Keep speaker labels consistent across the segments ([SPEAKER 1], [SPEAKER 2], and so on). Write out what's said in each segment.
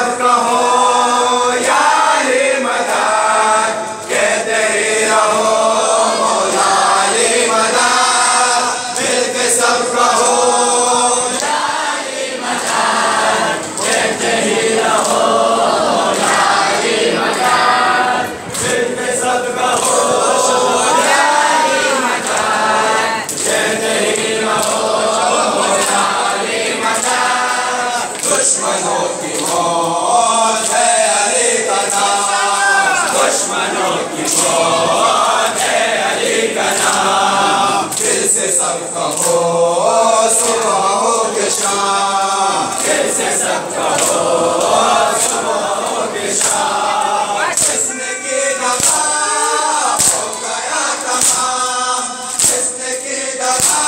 [SPEAKER 1] सब कहो यारे मदद, कहते ही रहो मौला अली मदद, मिलके सब कहो यारे मदद, कहते ही रहो मौला अली मदद, मिलके सब कहो यारे मदद, कहते ही रहो मौला अली मदद। दुश्मनों की मौत है अली का नाम, दुश्मनों की मौत है अली का नाम, दिल से सब कहो सुबह हो के शाम, दिल से सब कहो सुबह हो के शाम, जिसने की दगा हो गया तमाम, जिसने की दगा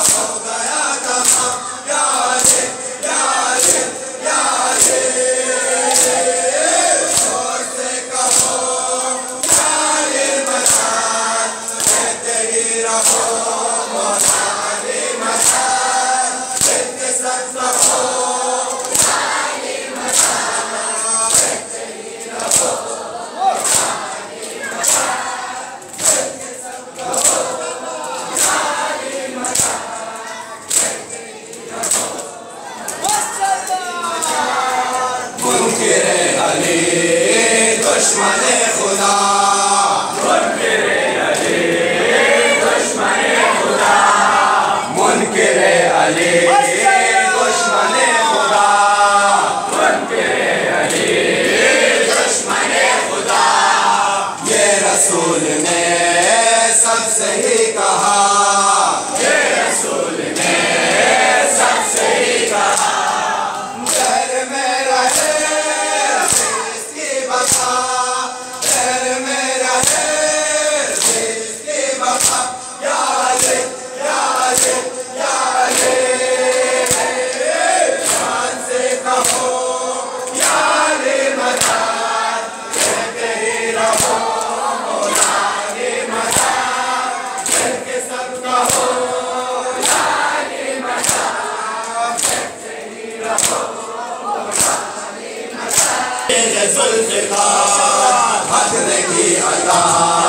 [SPEAKER 1] हो गया तमाम, यारे यारे यारे जोर से कहो यारे मदद, कहते ही रहो मौला अली मदद, मिलके सब कहो यारे मदद, कहते ही रहो मौला अली मदद, मिलके सब कहो यारे मदद, कहते ही रहो मुनकिर अली दुश्मन खुदा, मुनकिर अली दुश्मन खुदा, मुनकिर अली दुश्मन खुदा, मुनकिर अली दुश्मन खुदा, ये रसूल ने सबसे ही कहा, ये रसूल ने सबसे ही कहा, घर में रहे इसकी बका, घर में रहे इसकी बका, यारे यारे यारे जान से कहो यारे मदद, कहते ही रहो मौला अली मदद, मिलके सब कहो यारे मदद, कहते ही रहो जुल्फ़िकार हक नहीं अल्लाह।